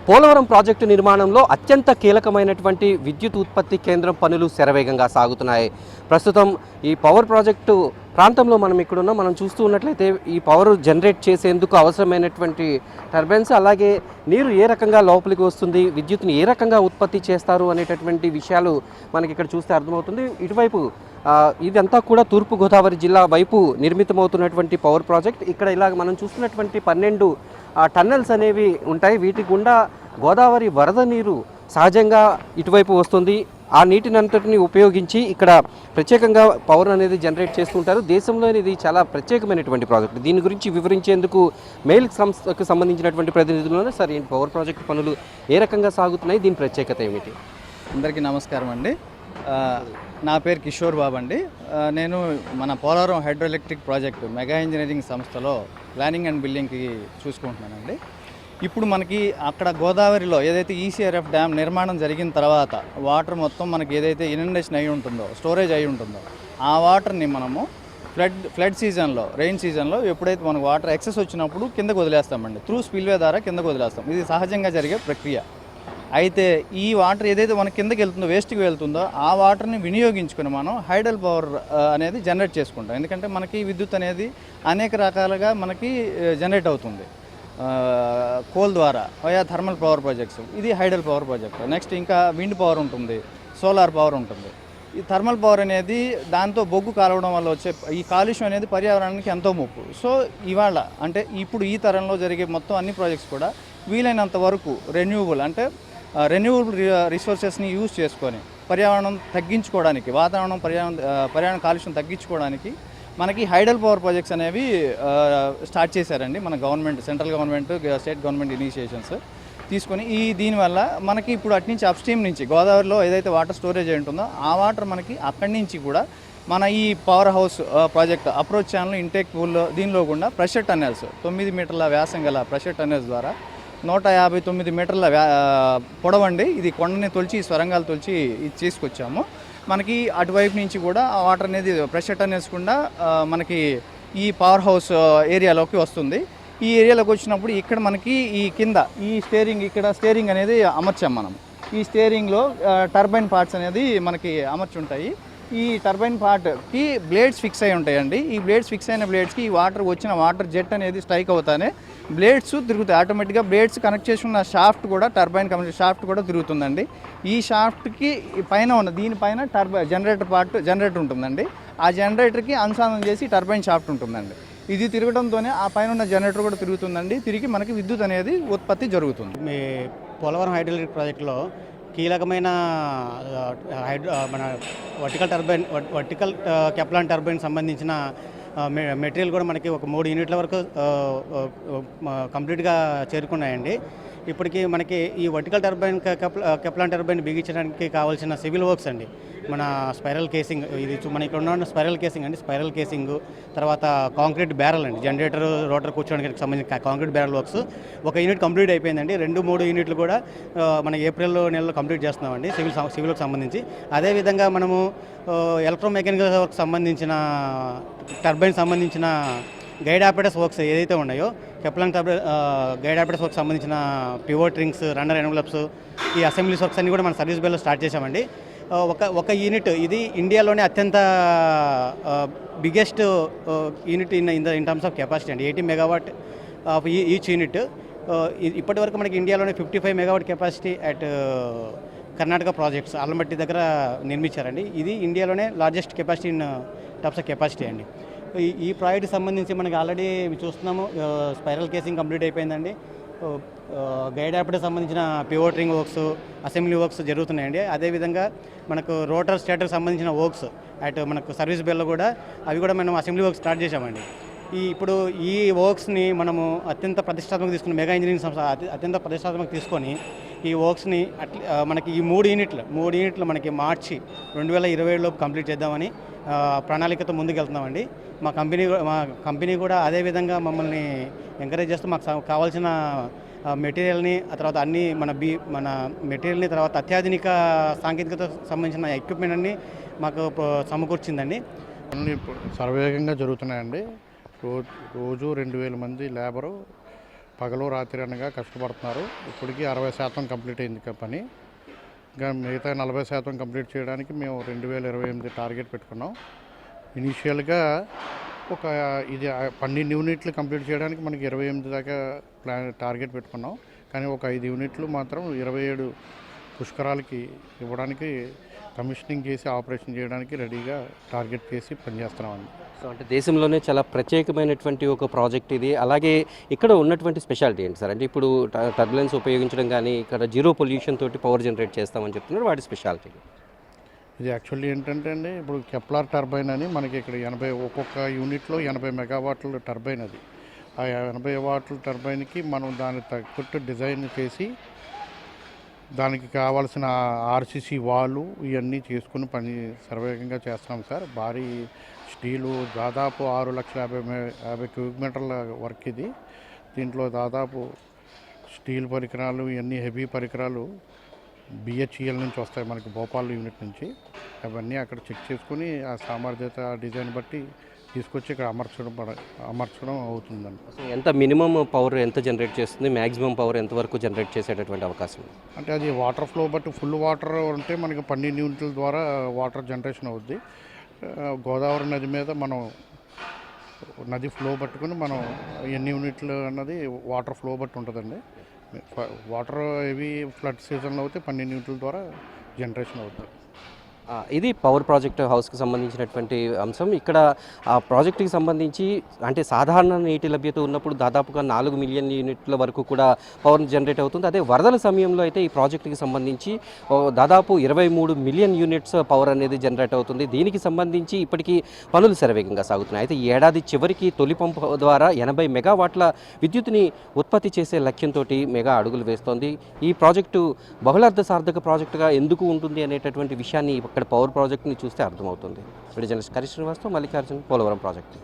Polavaram project నిర్మాణంలో అత్యంత కీలకమైనటువంటి విద్యుత్ ఉత్పత్తి కేంద్రం పనులు శరవేగంగా సాగుతున్నాయి. ప్రస్తుతం ఈ పవర్ ప్రాజెక్టు ప్రాంతంలో మనం చూస్తూ ఉన్నట్లయితే ఈ పవర్ జనరేట్ చేసేందుకు అవసరమైనటువంటి టర్బైన్స్, అలాగే నీరు ఏ రకంగా లోపలికి వస్తుంది, విద్యుత్ని ఏ రకంగా ఉత్పత్తి చేస్తారు అనేటటువంటి విషయాలు మనకి ఇక్కడ చూస్తే అర్థమవుతుంది. ఇటువైపు ఇదంతా కూడా తూర్పుగోదావరి జిల్లా వైపు నిర్మితమవుతున్నటువంటి పవర్ ప్రాజెక్ట్. ఇక్కడ ఇలా మనం చూస్తున్నటువంటి 12 టన్నెల్స్ అనేవి ఉంటాయి. వీటి గుండా గోదావరి వరద నీరు సహజంగా ఇటువైపు వస్తుంది. ఆ నీటినంతటిని ఉపయోగించి ఇక్కడ ప్రత్యేకంగా పవర్ అనేది జనరేట్ చేస్తుంటారు. దేశంలోని ఇది చాలా ప్రత్యేకమైనటువంటి ప్రాజెక్ట్. దీని గురించి వివరించేందుకు మెయిల్ సంస్థకు సంబంధించినటువంటి ప్రతినిధులను సార్, ఈ పవర్ ప్రాజెక్ట్ పనులు ఏ రకంగా సాగుతున్నాయి, దీని ప్రత్యేకత ఏమిటి? అందరికీ నమస్కారం అండి. నా పేరు కిషోర్ బాబు అండి. నేను మన Polavaram hydro electric project mega engineering సంస్థలో ప్లానింగ్ అండ్ బిల్డింగ్కి చూసుకుంటున్నానండి. ఇప్పుడు మనకి అక్కడ గోదావరిలో ఏదైతే ఈసీఆర్ఎఫ్ డ్యామ్ నిర్మాణం జరిగిన తర్వాత వాటర్ మొత్తం మనకి ఏదైతే ఇనండేషన్ అయి ఉంటుందో, స్టోరేజ్ అయి ఉంటుందో, ఆ వాటర్ని మనము ఫ్లడ్ సీజన్లో, రెయిన్ సీజన్లో ఎప్పుడైతే మనకు వాటర్ ఎక్సెస్ వచ్చినప్పుడు కిందకు వదిలేస్తామండి. త్రూ స్పిల్వే ద్వారా కిందకు వదిలేస్తాం. ఇది సహజంగా జరిగే ప్రక్రియ. అయితే ఈ వాటర్ ఏదైతే మన కిందకి వెళ్తుందో, వేస్ట్కి వెళ్తుందో, ఆ వాటర్ని వినియోగించుకుని మనం హైడల్ పవర్ అనేది జనరేట్ చేసుకుంటాం. ఎందుకంటే మనకి విద్యుత్ అనేది అనేక రకాలుగా మనకి జనరేట్ అవుతుంది. కోల్ ద్వారా వయా థర్మల్ పవర్ ప్రాజెక్ట్స్, ఇది హైడల్ పవర్ ప్రాజెక్ట్. నెక్స్ట్ ఇంకా విండ్ పవర్ ఉంటుంది, సోలార్ పవర్ ఉంటుంది. ఈ థర్మల్ పవర్ అనేది దాంతో బొగ్గు కాలవడం వల్ల వచ్చే ఈ కాలుష్యం అనేది పర్యావరణానికి ఎంతో ముప్పు. సో ఇవాళ అంటే ఇప్పుడు ఈ తరంలో జరిగే మొత్తం అన్ని ప్రాజెక్ట్స్ కూడా వీలైనంత వరకు రెన్యూవబుల్ రిసోర్సెస్ని యూజ్ చేసుకొని పర్యావరణం తగ్గించుకోవడానికి, పర్యావరణ కాలుష్యం తగ్గించుకోవడానికి మనకి హైడల్ పవర్ ప్రాజెక్ట్స్ అనేవి స్టార్ట్ చేశారండి. మన government, central government, state government initiations తీసుకొని దీనివల్ల మనకి ఇప్పుడు అట్నుంచి అప్స్ట్రీమ్ నుంచి గోదావరిలో ఏదైతే వాటర్ స్టోరేజ్ అయి ఉంటుందో ఆ వాటర్ మనకి అక్కడి నుంచి కూడా మన ఈ power house project approach channel, intake pool, దీనిలో కూడా ప్రెషర్ టన్నెల్స్, 9 మీటర్ల వ్యాసం గల ప్రెషర్ టన్నెల్స్ ద్వారా 159 మీటర్ల పొడవండి. ఇది కొండని తొలిచి, స్వరంగాలు తొలిచి ఇది చేసుకొచ్చాము. మనకి అటువైపు నుంచి కూడా ఆ వాటర్ అనేది ప్రెషర్ టన్నెల్స్ కూడా మనకి ఈ పవర్ హౌస్ ఏరియాలోకి వస్తుంది. ఈ ఏరియాలోకి వచ్చినప్పుడు ఇక్కడ మనకి ఈ కింద ఈ స్టీరింగ్ అనేది అమర్చాం మనం. ఈ స్టీరింగ్లో టర్బైన్ పార్ట్స్ అనేది మనకి అమర్చుంటాయి. ఈ టర్బైన్ పార్ట్కి బ్లేడ్స్ ఫిక్స్ అయి ఉంటాయండి. ఈ బ్లేడ్స్ ఫిక్స్ అయిన బ్లేడ్స్కి ఈ వాటర్ జెట్ అనేది స్ట్రైక్ అవుతానే బ్లేడ్స్ తిరుగుతాయి. ఆటోమేటిక్గా బ్లేడ్స్ కనెక్ట్ చేసుకున్న షాఫ్ట్ కూడా, టర్బైన్ షాఫ్ట్ కూడా తిరుగుతుందండి. ఈ షాఫ్ట్కి పైన ఉన్న దీనిపైన జనరేటర్ ఉంటుందండి. ఆ జనరేటర్కి అనుసంధానం చేసి టర్బైన్ షాఫ్ట్ ఉంటుందండి. ఇది తిరగడంతోనే ఆ పైన ఉన్న జనరేటర్ కూడా తిరుగుతుందండి. తిరిగి మనకి విద్యుత్ అనేది ఉత్పత్తి జరుగుతుంది. మీ పోలవరం హైడ్రో ఎలక్ట్రిక్ ప్రాజెక్టులో కీలకమైన మన వర్టికల్ కెప్లాన్ టర్బైన్ సంబంధించిన మెటీరియల్ కూడా మనకి ఒక 3 యూనిట్ల వరకు కంప్లీట్గా చేరుకున్నాయండి. ఇప్పటికీ మనకి ఈ వర్టికల్ కెప్లాన్ టర్బైన్ బిగించడానికి కావాల్సిన సివిల్ వర్క్స్ అండి. మన స్పైరల్ కేసింగ్, ఇది మన ఇక్కడ ఉన్న స్పైరల్ కేసింగ్ అండి. స్పైరల్ కేసింగ్ తర్వాత కాంక్రీట్ బ్యారల్ అండి, జనరేటర్, రోటర్ కూర్చోడానికి సంబంధించిన కాంక్రీట్ బ్యారల్ వర్క్స్ ఒక యూనిట్ కంప్లీట్ అయిపోయిందండి. 2-3 యూనిట్లు కూడా మన ఏప్రిల్ నెలలో కంప్లీట్ చేస్తున్నామండి సివిల్కి సంబంధించి. అదేవిధంగా మనము ఎలక్ట్రోమెకానికల్ వర్క్ సంబంధించిన టర్బైన్ సంబంధించిన గైడ్ ఆపరేటర్స్ వర్క్స్ ఏదైతే ఉన్నాయో, కెప్లాన్ గైడ్ ఆపరేటర్స్ వర్క్ సంబంధించిన పివోట్ రింగ్స్, రన్నర్ ఎన్వలప్స్, ఈ అసెంబ్లీస్ వర్క్స్ అన్ని కూడా మన సర్వీస్ బేలో స్టార్ట్ చేశామండి. ఒక యూనిట్, ఇది ఇండియాలోనే అత్యంత biggest unit in terms of capacity అండి. 80 మెగావాట్ ఆఫ్ ఈచ్ యూనిట్. ఇప్పటి వరకు మనకి ఇండియాలోనే 55 megawatt capacity at Karnataka projects Almatti దగ్గర నిర్మించారండి. ఇది ఇండియాలోనే largest capacity in terms of capacity అండి. ఈ ప్రాజెక్ట్కి సంబంధించి మనకి ఆల్రెడీ చూస్తున్నాము, స్పైరల్ కేసింగ్ కంప్లీట్ అయిపోయిందండి. గైడ్ ఆపరేటర్ సంబంధించిన pivot ring works, assembly works జరుగుతున్నాయండి. అదేవిధంగా మనకు రోటర్ స్టేటర్కి సంబంధించిన వర్క్స్ అటు మనకు సర్వీస్ బేల్లో కూడా అవి కూడా మనం అసెంబ్లీ వర్క్స్ స్టార్ట్ చేశామండి. ఇప్పుడు ఈ వర్క్స్ని మనము అత్యంత ప్రతిష్టాత్మక తీసుకుని, మెగా ఇంజనీరింగ్ సంస్థ అత్యంత ప్రతిష్టాత్మక తీసుకొని ఈ వర్క్స్ని మనకి ఈ 3 యూనిట్లు మనకి మార్చి 2027లోపు కంప్లీట్ చేద్దామని ప్రణాళికతో ముందుకెళ్తున్నామండి. మా కంపెనీ కూడా అదేవిధంగా మమ్మల్ని ఎంకరేజ్ చేస్తూ మాకు కావాల్సిన మెటీరియల్ని, ఆ తర్వాత అన్ని మన మెటీరియల్ని, తర్వాత అత్యాధునిక సాంకేతికత సంబంధించిన ఎక్విప్మెంట్ అన్ని మాకు సమకూర్చిందండి. అన్నీ సర్వేగంగా జరుగుతున్నాయండి. రోజు 2000 మంది లేబరు పగలు రాత్రి అనగా కష్టపడుతున్నారు. ఇప్పటికీ 60% కంప్లీట్ అయింది పని. ఇంకా మిగతా 40% కంప్లీట్ చేయడానికి మేము 2028 టార్గెట్ పెట్టుకున్నాం. ఇనీషియల్గా ఒక ఇది 12 యూనిట్లు కంప్లీట్ చేయడానికి మనకి 28 దాకా టార్గెట్ పెట్టుకున్నాం. కానీ ఒక 5 యూనిట్లు మాత్రం 27 పుష్కరాలకి ఇవ్వడానికి కమిషనింగ్ చేసి ఆపరేషన్ చేయడానికి రెడీగా టార్గెట్ చేసి పనిచేస్తున్నామండి. సో అంటే దేశంలోనే చాలా ప్రత్యేకమైనటువంటి ఒక ప్రాజెక్ట్ ఇది. అలాగే ఇక్కడ ఉన్నటువంటి స్పెషాలిటీ ఏంటి సార్? అంటే ఇప్పుడు టర్బులెన్స్ ఉపయోగించడం కానీ ఇక్కడ జీరో పొల్యూషన్ తోటి పవర్ జనరేట్ చేస్తామని చెప్తున్నారు, వాటి స్పెషాలిటీ. ఇది యాక్చువల్లీ ఏంటంటే అండి, ఇప్పుడు కెప్లార్ టర్బైన్ అని మనకి ఇక్కడ 80 ఒక్కొక్క యూనిట్లో 80 మెగావాట్ల టర్బైన్ అది. ఆ 80 వాట్ల టర్బైన్కి మనం దాన్ని తగ్గట్టు డిజైన్ చేసి దానికి కావాల్సిన ఆర్సీసీ వాలు ఇవన్నీ చేసుకుని పని సర్వేగంగా చేస్తున్నాం సార్. భారీ స్టీలు దాదాపు 6,50,000 క్యూబిక్ మీటర్ల వర్క్ ఇది. దీంట్లో దాదాపు స్టీల్ పరికరాలు ఇవన్నీ హెవీ పరికరాలు బిహెచ్ఈఎల్ నుంచి వస్తాయి మనకి భోపాల్ యూనిట్ నుంచి. అవన్నీ అక్కడ చెక్ చేసుకుని ఆ సామర్థ్యత డిజైన్ బట్టి తీసుకొచ్చి ఇక్కడ అమర్చడం అవుతుందండి. సో ఎంత మినిమం పవర్ ఎంత జనరేట్ చేస్తుంది, మ్యాక్సిమం పవర్ ఎంతవరకు జనరేట్ చేసేటటువంటి అవకాశం? అంటే అది వాటర్ ఫ్లో బట్టి ఫుల్ వాటర్ ఉంటే మనకి 12 యూనిట్ల ద్వారా వాటర్ జనరేషన్ అవుద్ది. గోదావరి నది మీద మనం నది ఫ్లో పట్టుకుని మనం ఎన్ని యూనిట్లు అన్నది వాటర్ ఫ్లో బట్టి ఉంటుందండి. వాటర్ హెవీ ఫ్లడ్ సీజన్లో అయితే 12 యూనిట్ల ద్వారా జనరేషన్ అవుతుంది. ఇది పవర్ ప్రాజెక్ట్ హౌస్కి సంబంధించినటువంటి అంశం. ఇక్కడ ఆ ప్రాజెక్టుకి సంబంధించి అంటే సాధారణ నీటి లభ్యత ఉన్నప్పుడు దాదాపుగా 4 మిలియన్ యూనిట్ల వరకు కూడా పవర్ జనరేట్ అవుతుంది. అదే వరదల సమయంలో అయితే ఈ ప్రాజెక్టుకి సంబంధించి దాదాపు 23 మిలియన్ యూనిట్స్ పవర్ అనేది జనరేట్ అవుతుంది. దీనికి సంబంధించి ఇప్పటికీ పనులు శరవేగంగా సాగుతున్నాయి. అయితే ఈ ఏడాది చివరికి తొలి పంపు ద్వారా 80 మెగావాట్ల విద్యుత్తుని ఉత్పత్తి చేసే లక్ష్యంతో మెగా అడుగులు వేస్తోంది. ఈ ప్రాజెక్టు బహుళార్థ సార్థక ప్రాజెక్టుగా ఎందుకు ఉంటుంది అనేటటువంటి విషయాన్ని ఇక్కడ పవర్ ప్రాజెక్ట్ని చూస్తే అర్థమవుతుంది. వీడియో జర్నలిస్ట్ కరీష్ శ్రీనివాస్తో మల్లికార్జున్, పోలవరం ప్రాజెక్టు.